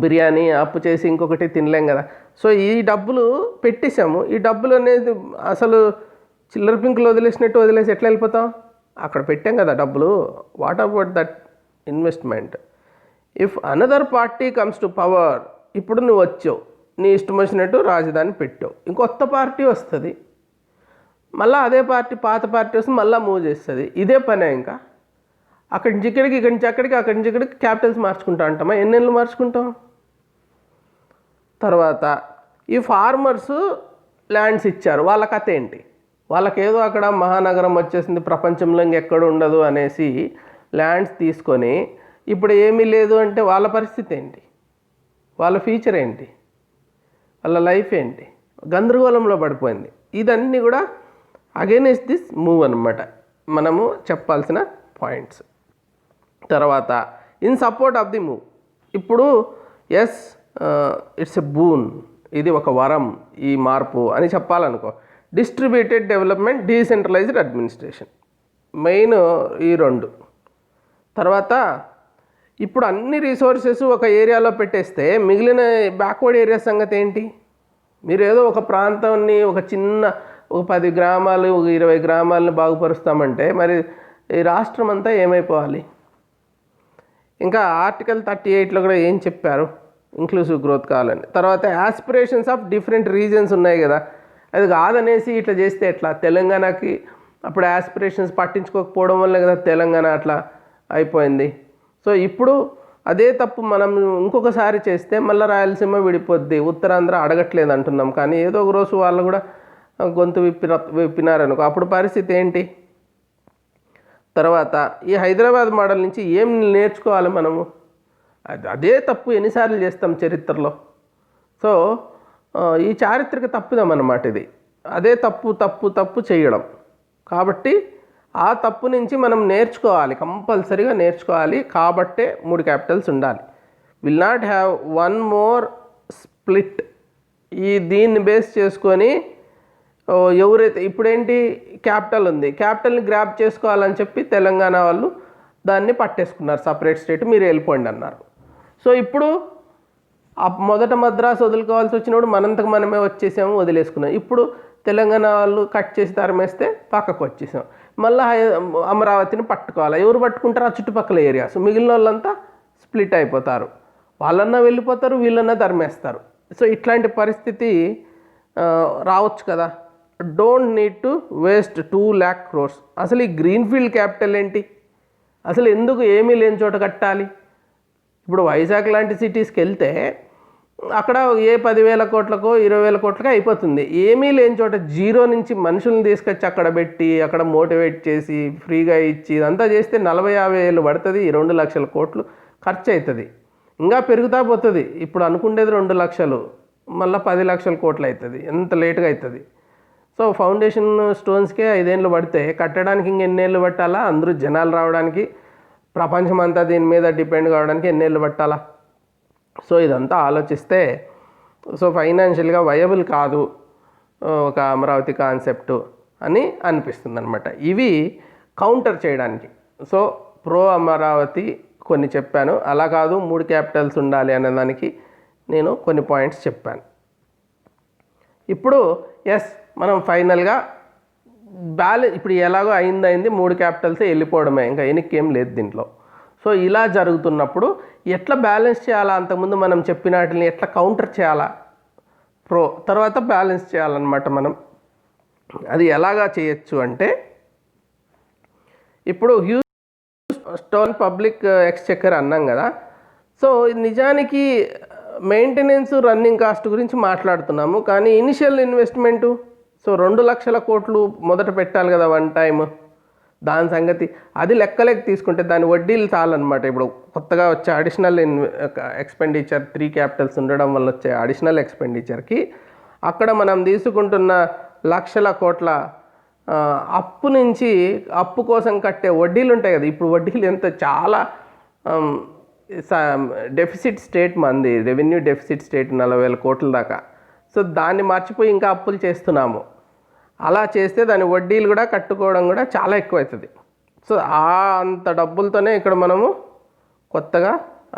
బిర్యానీ, అప్పు చేసి ఇంకొకటి తినలేం కదా. సో ఈ డబ్బులు పెట్టేశాము, ఈ డబ్బులు అనేది అసలు చిల్లర పింకులు వదిలేసినట్టు వదిలేసి ఎట్లా వెళ్ళిపోతాం? అక్కడ పెట్టాం కదా డబ్బులు. What about that investment? If another party comes to power, ఇప్పుడు నువ్వు వచ్చావు, నీ ఇష్టం వచ్చినట్టు రాజధాని పెట్టావు, ఇంకొత్త పార్టీ వస్తుంది, మళ్ళీ అదే పార్టీ పాత పార్టీ వస్తుంది, మళ్ళీ మూవ్ చేస్తుంది. ఇదే పనే. ఇంకా అక్కడి నుంచి ఇక్కడికి, ఇక్కడి నుంచి అక్కడికి, అక్కడి నుంచి ఇక్కడికి క్యాపిటల్స్ మార్చుకుంటా అంటామా? ఎన్నెళ్ళు మార్చుకుంటాం? తర్వాత ఈ ఫార్మర్స్ ల్యాండ్స్ ఇచ్చారు, వాళ్ళ కథ ఏంటి? వాళ్ళకేదో అక్కడ మహానగరం వచ్చేసింది, ప్రపంచంలో ఇంకెక్కడ ఉండదు అనేసి ల్యాండ్స్ తీసుకొని ఇప్పుడు ఏమీ లేదు అంటే వాళ్ళ పరిస్థితి ఏంటి? వాళ్ళ ఫ్యూచర్ ఏంటి? వాళ్ళ లైఫ్ ఏంటి? గందరగోళంలో పడిపోయింది. ఇదన్నీ కూడా అగైనెస్ట్ దిస్ మూవ్ అనమాట మనము చెప్పాల్సిన పాయింట్స్. తర్వాత in support of the move, ఇప్పుడు ఎస్ ఇట్స్ ఎ బూన్, ఇది ఒక వరం ఈ మార్పు అని చెప్పాలనుకో. Distributed development, decentralised administration, main ఈ రెండు. తర్వాత ఇప్పుడు అన్ని రిసోర్సెస్ ఒక ఏరియాలో పెట్టేస్తే మిగిలిన బ్యాక్వర్డ్ ఏరియా సంగతి ఏంటి? మీరు ఏదో ఒక ప్రాంతాన్ని, ఒక 10 గ్రామాలు, 20 గ్రామాలను బాగుపరుస్తామంటే మరి ఈ రాష్ట్రం అంతా ఏమైపోవాలి? ఇంకా ఆర్టికల్ 38లో కూడా ఏం చెప్పారు? ఇంక్లూసివ్ గ్రోత్ కావాలని. తర్వాత యాస్పిరేషన్స్ ఆఫ్ డిఫరెంట్ రీజన్స్ ఉన్నాయి కదా, అది కాదనేసి ఇట్లా చేస్తే ఎట్లా? తెలంగాణకి అప్పుడు యాస్పిరేషన్స్ పట్టించుకోకపోవడం వల్ల కదా తెలంగాణ అట్లా అయిపోయింది. సో ఇప్పుడు అదే తప్పు మనం ఇంకొకసారి చేస్తే మళ్ళీ రాయలసీమ విడిపోద్ది, ఉత్తరాంధ్ర అడగట్లేదు అంటున్నాం, కానీ ఏదో ఒక రోజు వాళ్ళు కూడా గొంతు విప్పినారనుకో, అప్పుడు పరిస్థితి ఏంటి? తర్వాత ఈ హైదరాబాద్ మోడల్ నుంచి ఏం నేర్చుకోవాలి మనము? అదే తప్పు ఎన్నిసార్లు చేస్తాం చరిత్రలో. సో ఈ చారిత్రక తప్పుదాం అన్నమాట ఇది. అదే తప్పు చేయడం. కాబట్టి ఆ తప్పు నుంచి మనం నేర్చుకోవాలి, కంపల్సరీగా నేర్చుకోవాలి. కాబట్టే 3 క్యాపిటల్స్ ఉండాలి. Will not have 1 more split. దీన్ని బేస్ చేసుకొని ఎవరైతే ఇప్పుడేంటి క్యాపిటల్ ఉంది, క్యాపిటల్ని గ్రాప్ చేసుకోవాలని చెప్పి తెలంగాణ వాళ్ళు దాన్ని పట్టేసుకున్నారు, సపరేట్ స్టేట్ మీరు వెళ్ళిపోండి అన్నారు. సో ఇప్పుడు మొదట మద్రాసు వదులుకోవాల్సి వచ్చినప్పుడు మనంతకు మనమే వచ్చేసాము, వదిలేసుకున్నాం. ఇప్పుడు తెలంగాణ వాళ్ళు కట్ చేసి తరిమేస్తే పక్కకు వచ్చేసాం. మళ్ళీ అమరావతిని పట్టుకోవాలి. ఎవరు పట్టుకుంటారు? ఆ చుట్టుపక్కల ఏరియాస్. మిగిలిన వాళ్ళంతా స్ప్లిట్ అయిపోతారు, వాళ్ళన్నా వెళ్ళిపోతారు, వీళ్ళన్నా తరిమేస్తారు. సో ఇట్లాంటి పరిస్థితి రావచ్చు కదా. Don't need to waste 2 lakh crores. అసలు ఈ గ్రీన్ఫీల్డ్ క్యాపిటల్ ఏంటి? అసలు ఎందుకు ఏమీ లేని చోట కట్టాలి? ఇప్పుడు వైజాగ్ లాంటి సిటీస్కి వెళ్తే అక్కడ ఏ 10,000 కోట్లకో 20,000 కోట్లకో అయిపోతుంది. ఏమీ లేని చోట జీరో నుంచి మనుషుల్ని తీసుకొచ్చి అక్కడ పెట్టి అక్కడ మోటివేట్ చేసి ఫ్రీగా ఇచ్చి ఇదంతా చేస్తే 40-50 ఏళ్ళు పడుతుంది. 2 లక్షల కోట్లు ఖర్చు అవుతుంది. ఇంకా పెరుగుతా పోతుంది. ఇప్పుడు అనుకుండేది 2 లక్షలు, మళ్ళీ 10 లక్షల కోట్లు అవుతుంది. ఎంత లేట్గా అవుతుంది. సో ఫౌండేషన్ స్టోన్స్కే 5 ఏళ్ళు పడితే కట్టడానికి ఇంకెన్నేళ్ళు పట్టాలా? అందరూ జనాలు రావడానికి, ప్రపంచమంతా దీని మీద డిపెండ్ కావడానికి ఎన్నేళ్ళు పట్టాలా? సో ఇదంతా ఆలోచిస్తే సో ఫైనాన్షియల్గా వయబుల్ కాదు ఒక అమరావతి కాన్సెప్టు అని అనిపిస్తుంది అనమాట. ఇవి కౌంటర్ చేయడానికి. సో ప్రో అమరావతి కొన్ని చెప్పాను. అలా కాదు 3 క్యాపిటల్స్ ఉండాలి అనేదానికి నేను కొన్ని పాయింట్స్ చెప్పాను. ఇప్పుడు మనం ఫైనల్గా ఇప్పుడు ఎలాగో అయింది 3 క్యాపిటల్సే వెళ్ళిపోవడమే, ఇంకా ఎనికేం లేదు దీంట్లో. సో ఇలా జరుగుతున్నప్పుడు ఎట్లా బ్యాలెన్స్ చేయాలా? అంతకుముందు మనం చెప్పిన వాటిని ఎట్లా కౌంటర్ చేయాలా? తర్వాత బ్యాలెన్స్ చేయాలన్నమాట మనం. అది ఎలాగా చేయొచ్చు అంటే, ఇప్పుడు హ్యూస్టన్ పబ్లిక్ ఎక్స్చెక్కర్ అన్నాం కదా. సో నిజానికి మెయింటెనెన్స్, రన్నింగ్ కాస్ట్ గురించి మాట్లాడుతున్నాము, కానీ ఇనిషియల్ ఇన్వెస్ట్మెంటు సో 2 లక్షల కోట్లు మొదట పెట్టాలి కదా వన్ టైం. దాని సంగతి అది లెక్కలెక్క తీసుకుంటే దాని వడ్డీలు చాలన్నమాట. ఇప్పుడు కొత్తగా వచ్చే అడిషనల్ ఎక్స్పెండిచర్ 3 క్యాపిటల్స్ ఉండడం వల్ల వచ్చే అడిషనల్ ఎక్స్పెండిచర్కి అక్కడ మనం తీసుకుంటున్న లక్షల కోట్ల అప్పు నుంచి అప్పు కోసం కట్టే వడ్డీలు ఉంటాయి కదా. ఇప్పుడు వడ్డీలు ఎంత చాలా డెఫిసిట్ స్టేట్ మంది, రెవెన్యూ డెఫిసిట్ స్టేట్ 40,000 కోట్ల దాకా. సో దాన్ని మర్చిపోయి ఇంకా అప్పులు చేస్తున్నాము. అలా చేస్తే దాని వడ్డీలు కూడా కట్టుకోవడం కూడా చాలా ఎక్కువవుతుంది. సో అంత డబ్బులతోనే ఇక్కడ మనము కొత్తగా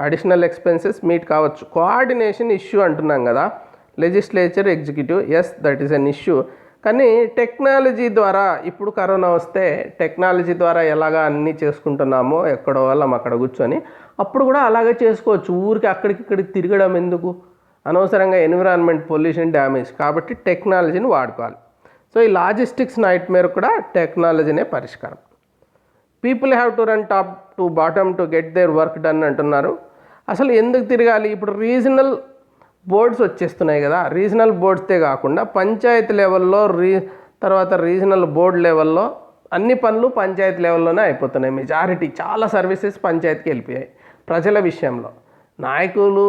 అడిషనల్ ఎక్స్పెన్సెస్ మీట్ కావచ్చు. కోఆర్డినేషన్ ఇష్యూ అంటున్నాం కదా, legislature, executive, that is an issue. కానీ టెక్నాలజీ ద్వారా ఇప్పుడు కరోనా వస్తే టెక్నాలజీ ద్వారా ఎలాగా అన్నీ చేసుకుంటున్నామో ఎక్కడో వాళ్ళం అక్కడ కూర్చొని అప్పుడు కూడా అలాగే చేసుకోవచ్చు. ఊరికి అక్కడికి తిరగడం ఎందుకు? అనవసరంగా ఎన్విరాన్మెంట్ పొల్యూషన్ డ్యామేజ్. కాబట్టి టెక్నాలజీని వాడుకోవాలి. సో ఈ లాజిస్టిక్స్ నైట్ మేర కూడా టెక్నాలజీనే పరిష్కారం. People have to run top to bottom to get their work done అంటున్నారు. అసలు ఎందుకు తిరగాలి? ఇప్పుడు రీజనల్ బోర్డ్స్ వచ్చేస్తున్నాయి కదా. రీజనల్ బోర్డ్స్తే కాకుండా పంచాయతీ లెవెల్లో తర్వాత రీజనల్ బోర్డ్ లెవెల్లో అన్ని పనులు పంచాయతీ లెవెల్లోనే అయిపోతున్నాయి. మెజారిటీ చాలా సర్వీసెస్ పంచాయతీకి వెళ్ళిపోయాయి. ప్రజల విషయంలో నాయకులు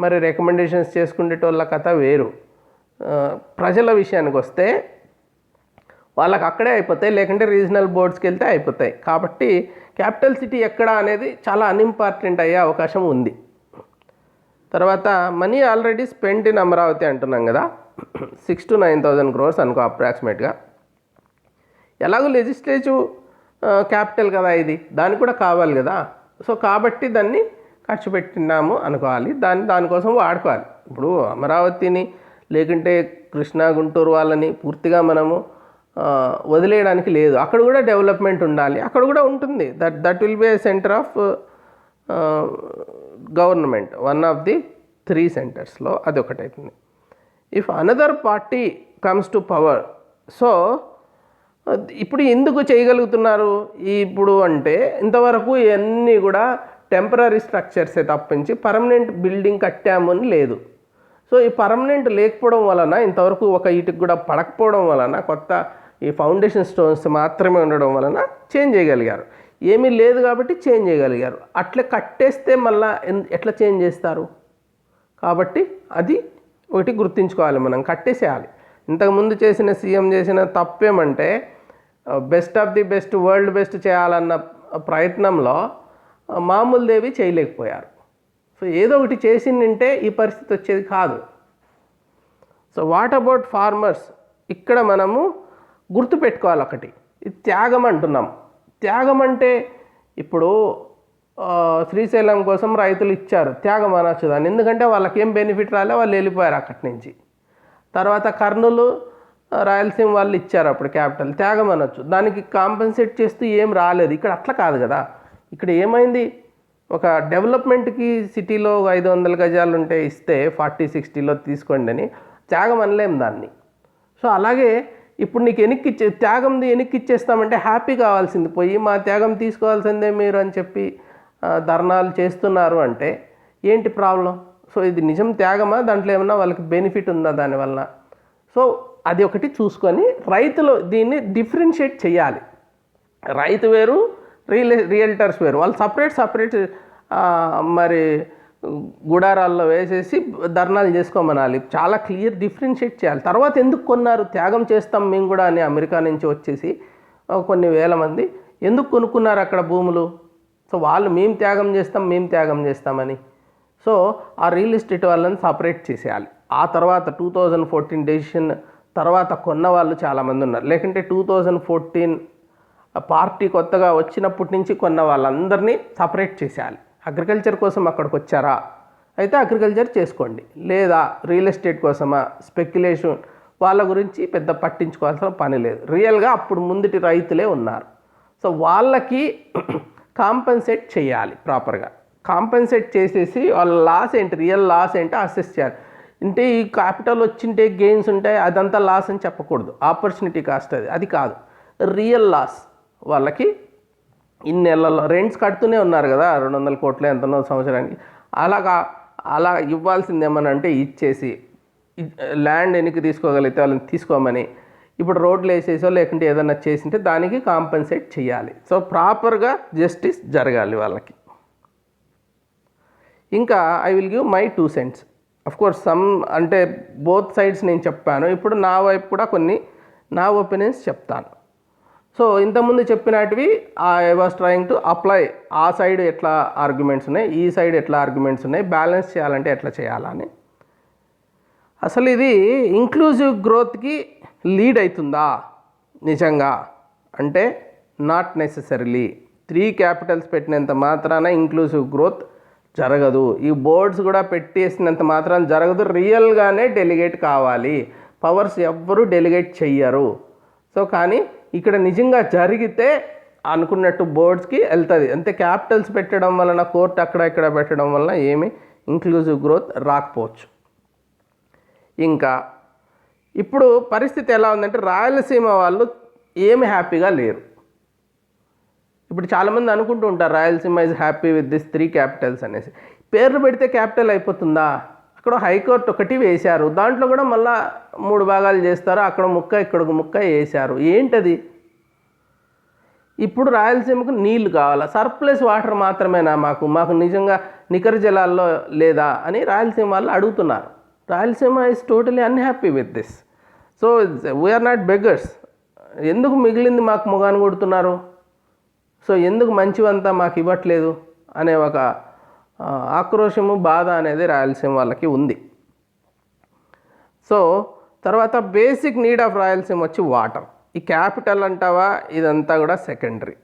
మరి రికమెండేషన్స్ చేసుకునేటోళ్ళ కథ వేరు. ప్రజల విషయానికి వస్తే వాళ్ళకి అక్కడే అయిపోతాయి, లేకుంటే రీజనల్ బోర్డ్స్కి వెళ్తే అయిపోతాయి. కాబట్టి క్యాపిటల్ సిటీ ఎక్కడ అనేది చాలా అన్ఇంపార్టెంట్ అయ్యే అవకాశం ఉంది. తర్వాత money already spent in Amaravati అంటున్నాం కదా, 6,000 to 9,000 crores అనుకో అప్రాక్సిమేట్గా. ఎలాగో లెజిస్లేటివ్ క్యాపిటల్ కదా ఇది, దానికి కూడా కావాలి కదా. సో కాబట్టి దాన్ని ఖర్చు పెట్టినాము అనుకోవాలి, దానికోసం వాడుకోవాలి. ఇప్పుడు అమరావతిని లేకుంటే కృష్ణా గుంటూరు వాళ్ళని పూర్తిగా మనము వదిలేయడానికి లేదు. అక్కడ కూడా డెవలప్మెంట్ ఉండాలి, అక్కడ కూడా ఉంటుంది. That will be a centre of government, one of the 3 centersలో అది ఒకటైతుంది. If another party comes to power, so ఇప్పుడు ఎందుకు చేయగలుగుతున్నారు ఇప్పుడు అంటే, ఇంతవరకు ఇవన్నీ కూడా టెంపరీ స్ట్రక్చర్సే తప్పించి పర్మనెంట్ బిల్డింగ్ కట్టాము అని లేదు. సో ఈ పర్మనెంట్ లేకపోవడం వలన, ఇంతవరకు ఒక ఇటుకు కూడా పడకపోవడం వలన, కొత్త ఈ ఫౌండేషన్ స్టోన్స్ మాత్రమే ఉండడం వలన చేంజ్ చేయగలిగారు. ఏమీ లేదు కాబట్టి చేంజ్ చేయగలిగారు. అట్లా కట్టేస్తే మళ్ళీ ఎట్లా చేంజ్ చేస్తారు? కాబట్టి అది ఒకటి గుర్తుంచుకోవాలి, మనం కట్టేసేయాలి. ఇంతకుముందు చేసిన సీఎం చేసిన తప్పేమంటే best of the best, world best చేయాలన్న ప్రయత్నంలో మామూలు దేవి చేయలేకపోయారు. సో ఏదో ఒకటి చేసిందంటే ఈ పరిస్థితి వచ్చేది కాదు. So what about farmers? ఇక్కడ మనము గుర్తుపెట్టుకోవాలి ఒకటి, ఇది త్యాగం అంటున్నాం. త్యాగం అంటే ఇప్పుడు శ్రీశైలం కోసం రైతులు ఇచ్చారు, త్యాగం అనొచ్చు దాన్ని. ఎందుకంటే వాళ్ళకి ఏం బెనిఫిట్ రాలే, వాళ్ళు వెళ్ళిపోయారు అక్కడి నుంచి. తర్వాత కర్నూలు, రాయలసీమ వాళ్ళు ఇచ్చారు అప్పుడు క్యాపిటల్, త్యాగం అనొచ్చు. దానికి కాంపెన్సేట్ చేస్తూ ఏం రాలేదు. ఇక్కడ అట్లా కాదు కదా. ఇక్కడ ఏమైంది, ఒక డెవలప్మెంట్కి సిటీలో 500 గజాలు ఉంటే ఇస్తే 40-60లో తీసుకోండి అని త్యాగం అనలేం దాన్ని. సో అలాగే ఇప్పుడు నీకు త్యాగంది వెనక్కి ఇచ్చేస్తామంటే హ్యాపీ కావాల్సింది పోయి మా త్యాగం తీసుకోవాల్సిందే మీరు అని చెప్పి ధర్నాలు చేస్తున్నారు అంటే ఏంటి ప్రాబ్లం? సో ఇది నిజం త్యాగమా, దాంట్లో ఏమన్నా వాళ్ళకి బెనిఫిట్ ఉందా దానివల్ల? సో అది ఒకటి చూసుకొని రైతులు దీన్ని డిఫరెన్షియేట్ చేయాలి. రైతు వేరు, రియల్టర్స్ వేరు. వాళ్ళు సపరేట్ మరి గుడారాల్లో వేసేసి ధర్నాలు చేసుకోమనాలి. చాలా క్లియర్ డిఫరెన్షియేట్ చేయాలి. తర్వాత ఎందుకు కొన్నారు, త్యాగం చేస్తాం మేము కూడా అని అమెరికా నుంచి వచ్చేసి కొన్ని వేల మంది ఎందుకు కొనుక్కున్నారు అక్కడ భూములు? సో వాళ్ళు మేము త్యాగం చేస్తామని. సో ఆ రియల్ ఎస్టేట్ వాళ్ళని సపరేట్ చేసేయాలి. ఆ తర్వాత 2014 డెసిషన్ తర్వాత కొన్న వాళ్ళు చాలామంది ఉన్నారు. లేకుంటే 2014 పార్టీ కొత్తగా వచ్చినప్పటి నుంచి కొన్న వాళ్ళందరినీ సపరేట్ చేసేయాలి. అగ్రికల్చర్ కోసం అక్కడికి వచ్చారా, అయితే అగ్రికల్చర్ చేసుకోండి. లేదా రియల్ ఎస్టేట్ కోసమా, స్పెక్యులేషన్, వాళ్ళ గురించి పెద్ద పట్టించుకోవాల్సిన పని లేదు. రియల్గా అప్పుడు ముందుటి రైతులే ఉన్నారు. సో వాళ్ళకి కాంపెన్సేట్ చేయాలి ప్రాపర్గా. కాంపెన్సేట్ చేసేసి వాళ్ళ లాస్ ఏంటి, రియల్ లాస్ ఏంటి అసెస్ చేయాలి. అంటే ఈ క్యాపిటల్ వచ్చింటే గెయిన్స్ ఉంటాయి, అదంతా లాస్ అని చెప్పకూడదు. ఆపర్చునిటీ కాస్ట్ అది కాదు, రియల్ లాస్. వాళ్ళకి ఇన్నేళ్లలో రెంట్స్ కడుతూనే ఉన్నారు కదా, 200 కోట్లు ఎంతనో సంవత్సరానికి. అలా ఇవ్వాల్సింది ఏమన్నా అంటే ఇచ్చేసి, ల్యాండ్ ఎన్నికి తీసుకోగలిగితే వాళ్ళని తీసుకోమని, ఇప్పుడు రోడ్లు వేసేసో లేకుంటే ఏదన్నా చేసింటే దానికి కాంపెన్సేట్ చేయాలి. సో ప్రాపర్గా జస్టిస్ జరగాలి వాళ్ళకి. ఇంకా I will give my 2 cents. Of course అంటే బోత్ సైడ్స్ నేను చెప్పాను. ఇప్పుడు నా వైపు కూడా నా ఒపీనియన్స్ చెప్తాను. సో ఇంతకుముందు చెప్పినటివి I was trying to apply. ఆ సైడ్ ఎట్లా ఆర్గ్యుమెంట్స్ ఉన్నాయి, ఈ సైడ్ ఎట్లా ఆర్గ్యుమెంట్స్ ఉన్నాయి, బ్యాలెన్స్ చేయాలంటే ఎట్లా చేయాలని. అసలు ఇది ఇంక్లూజివ్ గ్రోత్కి లీడ్ అవుతుందా నిజంగా అంటే నాట్ నెసెసరీలీ. 3 క్యాపిటల్స్ పెట్టినంత మాత్రాన ఇంక్లూజివ్ గ్రోత్ జరగదు. ఈ బోర్డ్స్ కూడా పెట్టేసినంత మాత్రాన జరగదు. రియల్గానే డెలిగేట్ కావాలి. పవర్స్ ఎవ్వరూ డెలిగేట్ చెయ్యరు. సో కానీ ఇక్కడ నిజంగా జరిగితే అనుకున్నట్టు బోర్డ్స్కి వెళ్తుంది. అంతే క్యాపిటల్స్ పెట్టడం వలన, కోర్టు అక్కడ ఇక్కడ పెట్టడం వలన ఏమి ఇంక్లూజివ్ గ్రోత్ రాకపోవచ్చు. ఇంకా ఇప్పుడు పరిస్థితి ఎలా ఉందంటే రాయలసీమ వాళ్ళు ఏమి హ్యాపీగా లేరు. ఇప్పుడు చాలామంది అనుకుంటూ ఉంటారు Rayalaseema is happy with this 3 Capitals అనేసి. పేర్లు పెడితే క్యాపిటల్ అయిపోతుందా? అక్కడ హైకోర్టు ఒకటి వేశారు, దాంట్లో కూడా మళ్ళీ 3 భాగాలు చేస్తారు. అక్కడ ముక్క ఇక్కడ ముక్క వేశారు. ఏంటది? ఇప్పుడు రాయలసీమకు నీళ్లు కావాలా? సర్ప్లస్ వాటర్ మాత్రమేనా మాకు నిజంగా నికర జలాల్లో లేదా అని రాయలసీమ వాళ్ళు అడుగుతున్నారు. Rayalaseema is totally unhappy with this. So we are not beggars. ఎందుకు మిగిలింది మాకు మొగాను కొడుతున్నారు? సో ఎందుకు మంచివంతా మాకు ఇవ్వట్లేదు అనే ఒక ఆక్రోశము, బాధ అనేది రాయలసీమ వాళ్ళకి ఉంది. సో తర్వాత బేసిక్ నీడ్ ఆఫ్ రాయలసీమ వచ్చి వాటర్. ఈ క్యాపిటల్ అంటావా, ఇదంతా కూడా సెకండరీ.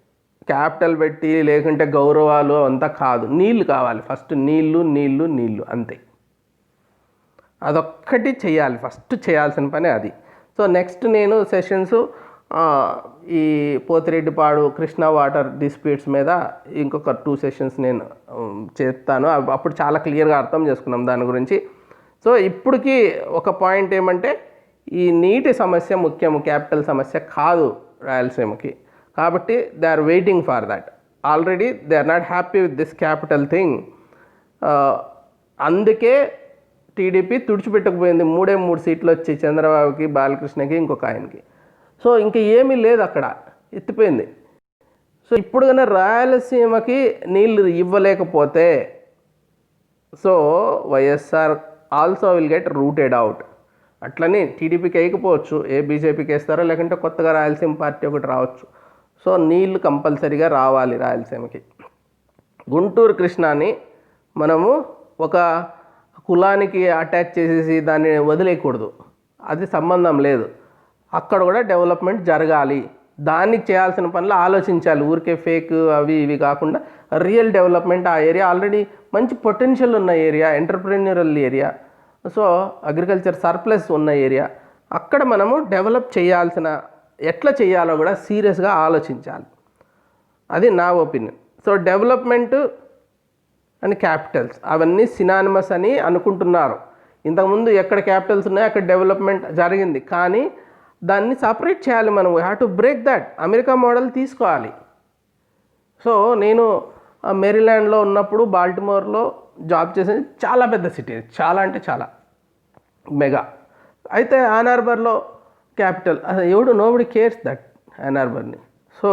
క్యాపిటల్ పెట్టి లేకుంటే గౌరవాలు అంతా కాదు, నీళ్ళు కావాలి ఫస్ట్. నీళ్ళు అంతే. అదొక్కటి చేయాలి, ఫస్ట్ చేయాల్సిన పని అది. సో నెక్స్ట్ నేను సెషన్స్ ఈ పోతిరెడ్డిపాడు కృష్ణా వాటర్ డిస్ప్యూట్స్ మీద ఇంకొక 2 సెషన్స్ నేను చేస్తాను. అప్పుడు చాలా క్లియర్గా అర్థం చేసుకున్నాం దాని గురించి. సో ఇప్పటికీ ఒక పాయింట్ ఏమంటే ఈ నీటి సమస్య ముఖ్యం, క్యాపిటల్ సమస్య కాదు రాయలసీమకి. కాబట్టి they are waiting for that. Already they are not happy with this capital thing. అందుకే టీడీపీ తుడిచిపెట్టకపోయింది. 3 సీట్లు వచ్చి చంద్రబాబుకి, బాలకృష్ణకి, ఇంకొక ఆయనకి. సో ఇంకా ఏమీ లేదు, అక్కడ ఎత్తిపోయింది. సో ఇప్పుడు కన్నా రాయలసీమకి నీళ్ళు ఇవ్వలేకపోతే so YSR also will get routed out. అట్లని టీడీపీకి వేయకపోవచ్చు, బీజేపీకి వేస్తారో లేకుంటే కొత్తగా రాయలసీమ పార్టీ ఒకటి రావచ్చు. సో నీళ్లు కంపల్సరీగా రావాలి రాయలసీమకి. గుంటూరు కృష్ణాని మనము ఒక కులానికి అటాచ్ చేసేసి దాన్ని వదిలేయకూడదు, అది సంబంధం లేదు. అక్కడ కూడా డెవలప్మెంట్ జరగాలి. దానికి చేయాల్సిన పనులు ఆలోచించాలి. ఊరికే ఫేక్ అవి ఇవి కాకుండా రియల్ డెవలప్మెంట్. ఆ ఏరియా ఆల్రెడీ మంచి పొటెన్షియల్ ఉన్న area, entrepreneurial area, so agriculture surplus ఉన్న ఏరియా. అక్కడ మనము డెవలప్ చేయాల్సిన, ఎట్లా చేయాలో కూడా సీరియస్గా ఆలోచించాలి. అది నా opinion. So development and Capitals అవన్నీ సినానిమస్ అని అనుకుంటున్నారు. ఇంతకుముందు ఎక్కడ క్యాపిటల్స్ ఉన్నాయో అక్కడ డెవలప్మెంట్ జరిగింది, కానీ దాన్ని సపరేట్ చేయాలి మనం. We have to break that. America model తీసుకోవాలి. సో నేను మేరీల్యాండ్లో ఉన్నప్పుడు బాల్టిమోర్లో జాబ్ చేసేది చాలా పెద్ద సిటీ, చాలా అంటే చాలా మెగా. అయితే యాన్ హార్బర్లో క్యాపిటల్, అసలు ఎవడు నోబడి కేర్స్ దట్ యాన్ హార్బర్ని. సో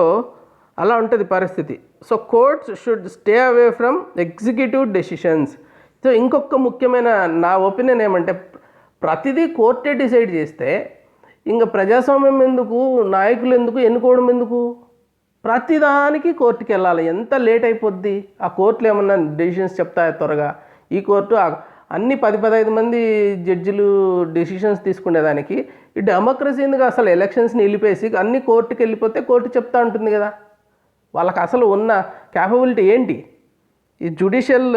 అలా ఉంటుంది పరిస్థితి. So courts should stay away from executive decisions. So ఇంకొక ముఖ్యమైన నా ఒపీనియన్ ఏమంటే, ప్రతిదీ కోర్టే డిసైడ్ చేస్తే ఇంకా ప్రజాస్వామ్యం ఎందుకు, నాయకులు ఎందుకు, ఎన్నుకోవడం ఎందుకు? ప్రతిదానికి కోర్టుకి వెళ్ళాలి. ఎంత లేట్ అయిపోద్ది? ఆ కోర్టులు ఏమన్నా డెసిషన్స్ చెప్తాయా త్వరగా? ఈ కోర్టు అన్ని 10-15 మంది జడ్జిలు డెసిషన్స్ తీసుకునేదానికి ఈ డెమోక్రసీ ఎందుకు? అసలు ఎలక్షన్స్ని నిలిపేసి అన్ని కోర్టుకి వెళ్ళిపోతే కోర్టు చెప్తా ఉంటుంది కదా. వాళ్ళకి అసలు ఉన్న క్యాపబిలిటీ ఏంటి? ఈ judicial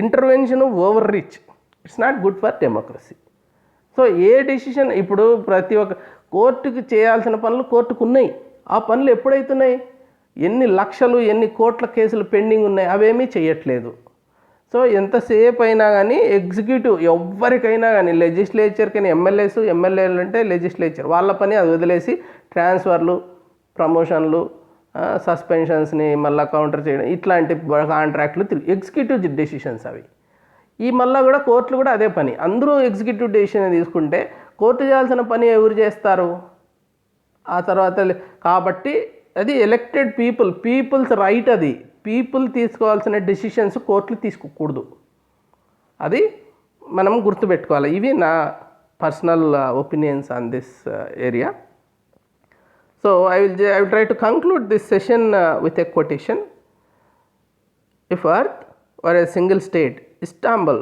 intervention over reach, it's not good for democracy. So A decision ఇప్పుడు ప్రతి ఒక్క కోర్టుకి చేయాల్సిన పనులు కోర్టుకు ఉన్నాయి. ఆ పనులు ఎప్పుడైతున్నాయి? ఎన్ని లక్షలు ఎన్ని కోట్ల కేసులు పెండింగ్ ఉన్నాయి, అవేమీ చేయట్లేదు. సో ఎంతసేపు అయినా కానీ ఎగ్జిక్యూటివ్ ఎవరికైనా కానీ, లెజిస్లేచర్కైనా, ఎమ్మెల్యేలు అంటే లెజిస్లేచర్ వాళ్ళ పని అది వదిలేసి ట్రాన్స్ఫర్లు, ప్రమోషన్లు, సస్పెన్షన్స్ని మళ్ళీ కౌంటర్ చేయడం, ఇట్లాంటి కాంట్రాక్ట్లు ఎగ్జిక్యూటివ్ డెసిషన్స్ అవి. ఈ మళ్ళీ కూడా కోర్టులు కూడా అదే పని. అందరూ ఎగ్జిక్యూటివ్ డెసిషన్ తీసుకుంటే కోర్టు చేయాల్సిన పని ఎవరు చేస్తారు? ఆ తర్వాత కాబట్టి అది ఎలక్టెడ్ పీపుల్స్ రైట్. అది పీపుల్ తీసుకోవాల్సిన డెసిషన్స్ కోర్టులు తీసుకోకూడదు. అది మనం గుర్తుపెట్టుకోవాలి. ఇవి నా personal opinions on this area. So I will try to conclude this session with a quotation. If Earth were a single state, Istanbul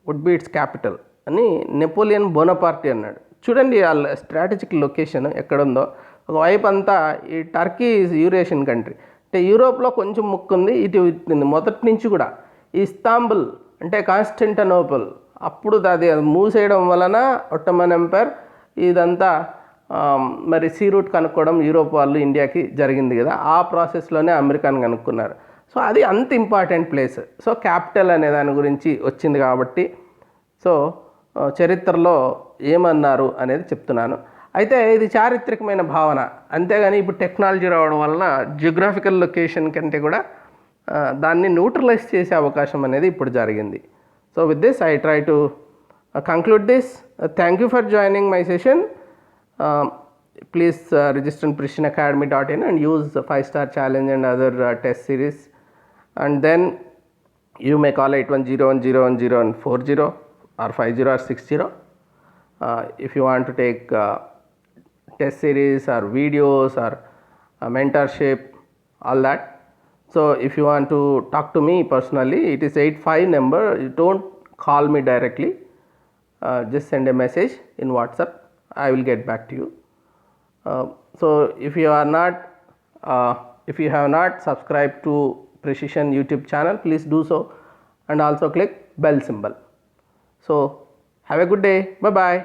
would be its capital అని నెపోలియన్ బోనపార్టీ అన్నాడు. చూడండి వాళ్ళ స్ట్రాటజిక్ లొకేషన్ ఎక్కడుందో. ఒకవైపు అంతా ఈ Turkey Eurasian country, అంటే యూరోప్లో కొంచెం ముక్కుంది, ఇటు మొదటి నుంచి కూడా. ఇస్తాంబుల్ అంటే కాన్స్టంటినోపుల్, అప్పుడు అది మూసేయడం వలన ఒట్టమన్ ఎంపైర్ ఇదంతా మరి సీ రూట్ కనుక్కోవడం యూరోప్ వాళ్ళు ఇండియాకి జరిగింది కదా. ఆ ప్రాసెస్లోనే అమెరికాని కనుక్కున్నారు. సో అది అంత ఇంపార్టెంట్ ప్లేస్. సో క్యాపిటల్ అనే దాని గురించి వచ్చింది కాబట్టి సో చరిత్రలో ఏమన్నారు అనేది చెప్తున్నాను. అయితే ఇది చారిత్రకమైన భావన, అంతేగాని ఇప్పుడు టెక్నాలజీ రావడం వలన జియోగ్రాఫికల్ లొకేషన్ కంటే కూడా దాన్ని న్యూట్రలైజ్ చేసే అవకాశం అనేది ఇప్పుడు జరిగింది. So with this I try to conclude this. Thank you for joining my session. Please register on precisionacademy.in and use the 5-star challenge and other test series, and then you may call 8101010140 or 50 or 60 if you want to take test series or videos or mentorship, all that. So if you want to talk to me personally, it is 85 number. You don't call me directly, just send a message in WhatsApp. I will get back to you. So if you have not subscribed to Precision YouTube channel, please do so and also click bell symbol. So have a good day. Bye bye.